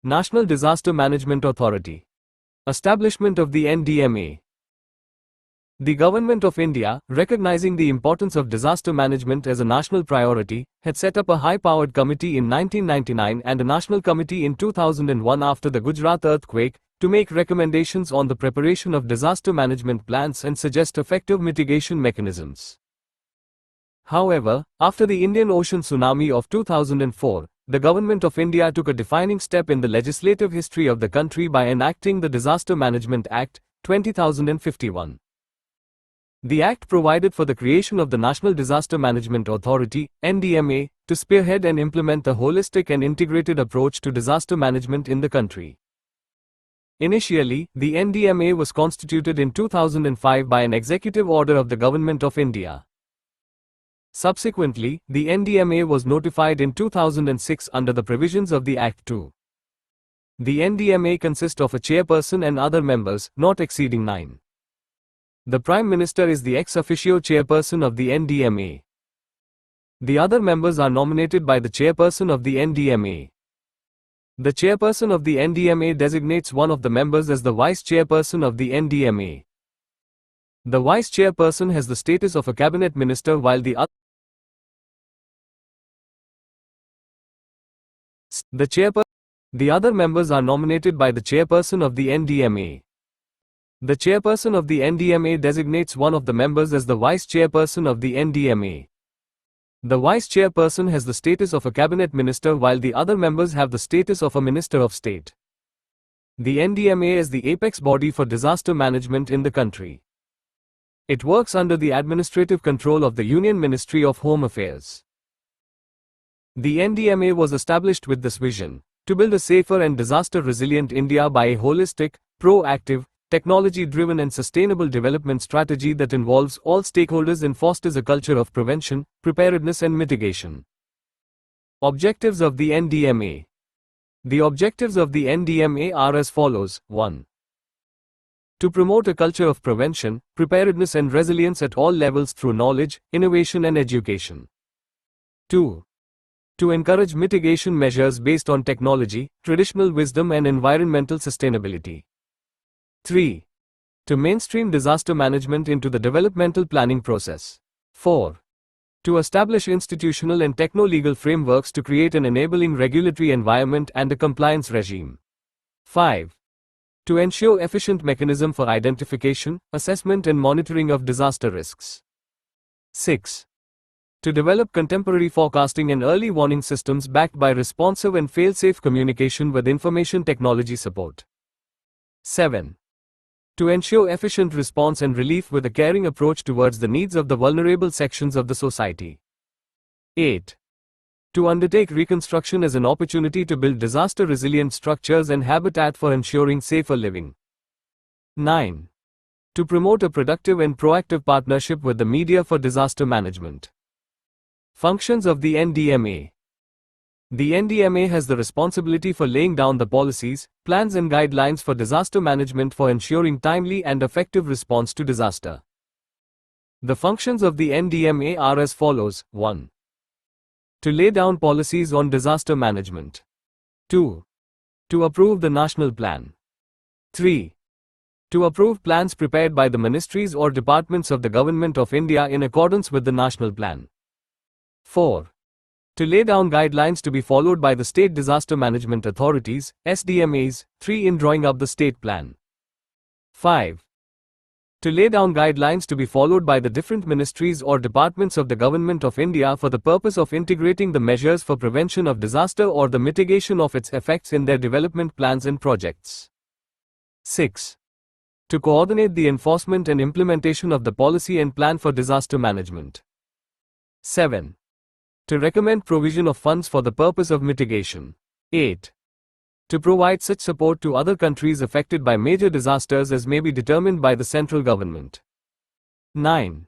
National Disaster Management Authority. Establishment of the NDMA. The Government of India, recognizing the importance of disaster management as a national priority, had set up a high-powered committee in 1999 and a national committee in 2001 after the Gujarat earthquake, to make recommendations on the preparation of disaster management plans and suggest effective mitigation mechanisms. However, after the Indian Ocean tsunami of 2004, the Government of India took a defining step in the legislative history of the country by enacting the Disaster Management Act, 2051. The Act provided for the creation of the National Disaster Management Authority, NDMA, to spearhead and implement a holistic and integrated approach to disaster management in the country. Initially, the NDMA was constituted in 2005 by an executive order of the Government of India. Subsequently, the NDMA was notified in 2006 under the provisions of the Act 2. The NDMA consists of a chairperson and other members, not exceeding 9. The Prime Minister is the ex officio chairperson of the NDMA. The other members are nominated by the chairperson of the NDMA. The chairperson of the NDMA designates one of the members as the vice chairperson of the NDMA. The vice chairperson has the status of a cabinet minister while the other members are nominated by the chairperson of the NDMA. The chairperson of the NDMA designates one of the members as the vice chairperson of the NDMA. The vice chairperson has the status of a cabinet minister while the other members have the status of a minister of state. The NDMA is the apex body for disaster management in the country. It works under the administrative control of the Union Ministry of Home Affairs. The NDMA was established with this vision: to build a safer and disaster-resilient India by a holistic, proactive, technology-driven and sustainable development strategy that involves all stakeholders and fosters a culture of prevention, preparedness and mitigation. Objectives of the NDMA. The objectives of the NDMA are as follows: 1. To promote a culture of prevention, preparedness and resilience at all levels through knowledge, innovation and education. 2. To encourage mitigation measures based on technology, traditional wisdom and environmental sustainability. 3. To mainstream disaster management into the developmental planning process. 4. To establish institutional and techno-legal frameworks to create an enabling regulatory environment and a compliance regime. 5. To ensure efficient mechanism for identification, assessment and monitoring of disaster risks. 6. To develop contemporary forecasting and early warning systems backed by responsive and fail-safe communication with information technology support. 7. To ensure efficient response and relief with a caring approach towards the needs of the vulnerable sections of the society. 8. To undertake reconstruction as an opportunity to build disaster-resilient structures and habitat for ensuring safer living. 9. To promote a productive and proactive partnership with the media for disaster management. Functions of the NDMA. The NDMA has the responsibility for laying down the policies, plans and guidelines for disaster management for ensuring timely and effective response to disaster. The functions of the NDMA are as follows: 1. To lay down policies on disaster management. 2. To approve the national plan. 3. To approve plans prepared by the ministries or departments of the Government of India in accordance with the national plan. 4. To lay down guidelines to be followed by the State Disaster Management Authorities, SDMAs, 3. In drawing up the state plan. 5. To lay down guidelines to be followed by the different ministries or departments of the Government of India for the purpose of integrating the measures for prevention of disaster or the mitigation of its effects in their development plans and projects. 6. To coordinate the enforcement and implementation of the policy and plan for disaster management. 7. To recommend provision of funds for the purpose of mitigation. 8. To provide such support to other countries affected by major disasters as may be determined by the central government. 9.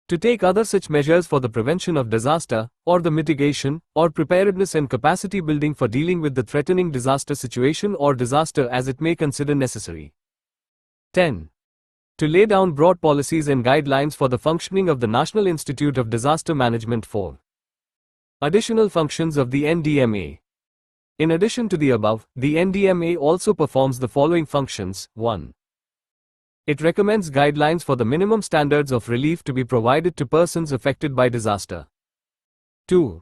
To take other such measures for the prevention of disaster, or the mitigation, or preparedness and capacity building for dealing with the threatening disaster situation or disaster as it may consider necessary. 10. To lay down broad policies and guidelines for the functioning of the National Institute of Disaster Management. 4. Additional functions of the NDMA. In addition to the above, the NDMA also performs the following functions. 1. It recommends guidelines for the minimum standards of relief to be provided to persons affected by disaster. 2.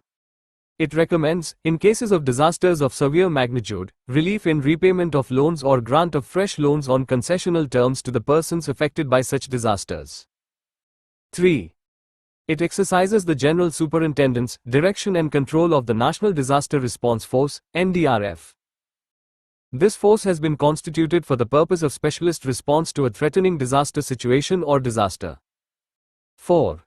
It recommends, in cases of disasters of severe magnitude, relief in repayment of loans or grant of fresh loans on concessional terms to the persons affected by such disasters. 3. It exercises the general superintendence, direction and control of the National Disaster Response Force, NDRF. This force has been constituted for the purpose of specialist response to a threatening disaster situation or disaster. 4.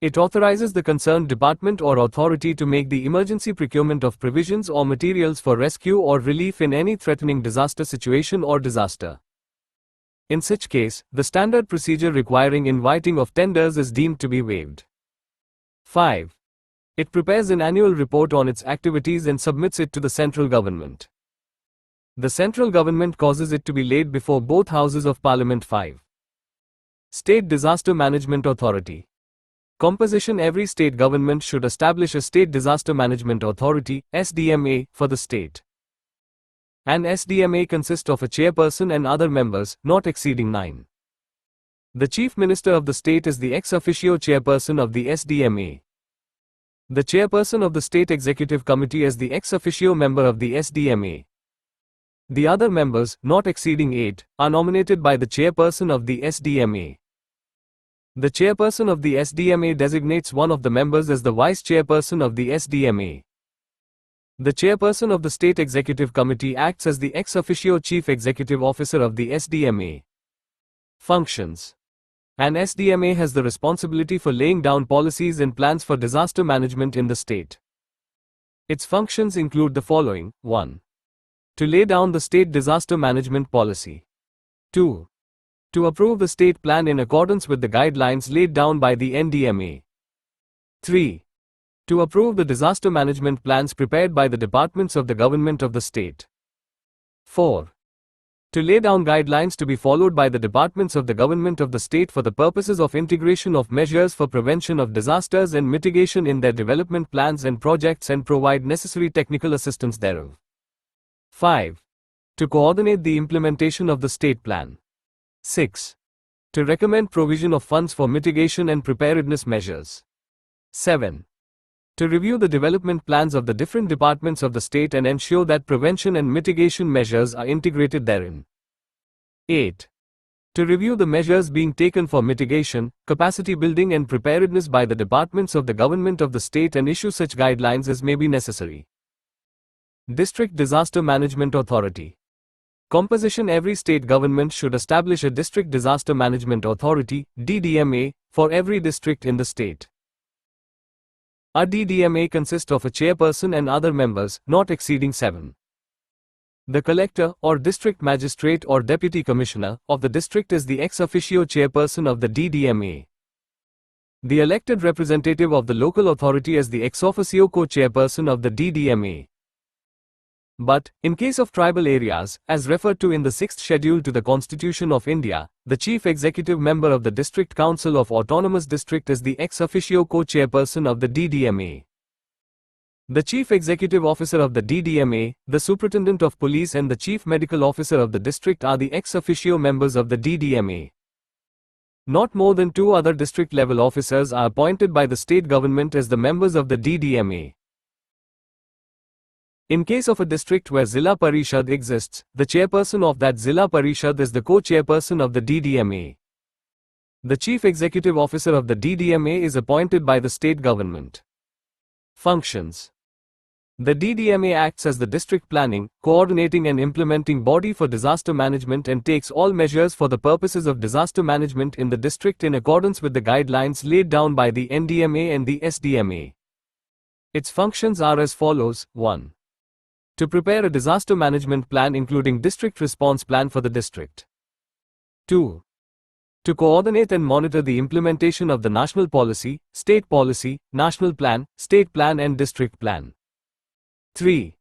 It authorizes the concerned department or authority to make the emergency procurement of provisions or materials for rescue or relief in any threatening disaster situation or disaster. In such case, the standard procedure requiring inviting of tenders is deemed to be waived. 5. It prepares an annual report on its activities and submits it to the central government. The central government causes it to be laid before both houses of Parliament. 5. State Disaster Management Authority. Composition. Every state government should establish a State Disaster Management Authority, SDMA, for the state. An SDMA consists of a chairperson and other members, not exceeding 9. The Chief Minister of the state is the ex officio chairperson of the SDMA. The chairperson of the State Executive Committee is the ex officio member of the SDMA. The other members, not exceeding 8, are nominated by the chairperson of the SDMA. The chairperson of the SDMA designates one of the members as the vice chairperson of the SDMA. The chairperson of the State Executive Committee acts as the ex officio chief executive officer of the SDMA. Functions. An SDMA has the responsibility for laying down policies and plans for disaster management in the state. Its functions include the following. 1. To lay down the state disaster management policy. 2. To approve the state plan in accordance with the guidelines laid down by the NDMA. 3. To approve the disaster management plans prepared by the departments of the government of the state. 4. To lay down guidelines to be followed by the departments of the government of the state for the purposes of integration of measures for prevention of disasters and mitigation in their development plans and projects and provide necessary technical assistance thereof. 5. To coordinate the implementation of the state plan. 6. To recommend provision of funds for mitigation and preparedness measures. 7. To review the development plans of the different departments of the state and ensure that prevention and mitigation measures are integrated therein. 8. To review the measures being taken for mitigation, capacity building and preparedness by the departments of the government of the state and issue such guidelines as may be necessary. District Disaster Management Authority. Composition. Every state government should establish a District Disaster Management Authority, DDMA, for every district in the state. A DDMA consists of a chairperson and other members, not exceeding 7. The collector, or district magistrate or deputy commissioner, of the district is the ex officio chairperson of the DDMA. The elected representative of the local authority is the ex officio co-chairperson of the DDMA. But, in case of tribal areas, as referred to in the 6th schedule to the Constitution of India, the chief executive member of the District Council of Autonomous District is the ex officio co-chairperson of the DDMA. The chief executive officer of the DDMA, the superintendent of police and the chief medical officer of the district are the ex officio members of the DDMA. Not more than 2 other district level officers are appointed by the state government as the members of the DDMA. In case of a district where Zilla Parishad exists, the chairperson of that Zilla Parishad is the co-chairperson of the DDMA. The chief executive officer of the DDMA is appointed by the state government. Functions. The DDMA acts as the district planning, coordinating and implementing body for disaster management and takes all measures for the purposes of disaster management in the district in accordance with the guidelines laid down by the NDMA and the SDMA. Its functions are as follows. 1. To prepare a disaster management plan including district response plan for the district. 2. To coordinate and monitor the implementation of the national policy, national plan, state plan and district plan. 3.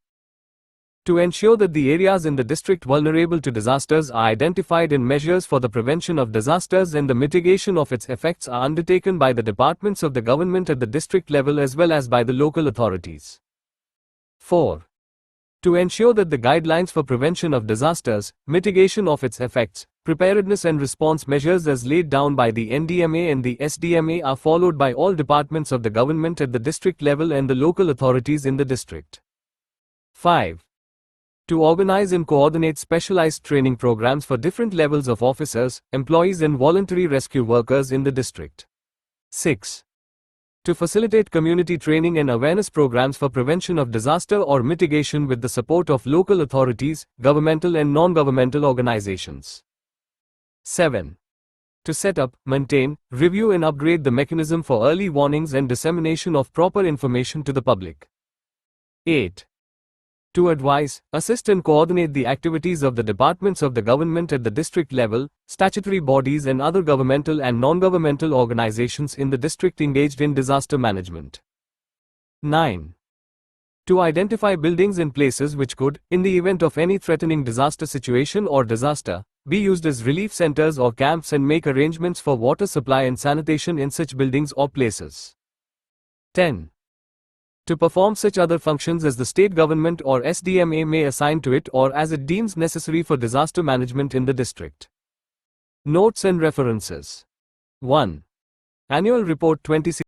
To ensure that the areas in the district vulnerable to disasters are identified and measures for the prevention of disasters and the mitigation of its effects are undertaken by the departments of the government at the district level as well as by the local authorities. 4. To ensure that the guidelines for prevention of disasters, mitigation of its effects, preparedness and response measures as laid down by the NDMA and the SDMA are followed by all departments of the government at the district level and the local authorities in the district. 5. To organize and coordinate specialized training programs for different levels of officers, employees and voluntary rescue workers in the district. 6. To facilitate community training and awareness programs for prevention of disaster or mitigation with the support of local authorities, governmental and non-governmental organizations. 7. To set up, maintain, review and upgrade the mechanism for early warnings and dissemination of proper information to the public. 8. To advise, assist and coordinate the activities of the departments of the government at the district level, statutory bodies and other governmental and non-governmental organizations in the district engaged in disaster management. 9. To identify buildings and places which could, in the event of any threatening disaster situation or disaster, be used as relief centers or camps and make arrangements for water supply and sanitation in such buildings or places. 10. To perform such other functions as the state government or SDMA may assign to it or as it deems necessary for disaster management in the district. Notes and references. 1. Annual Report 2016.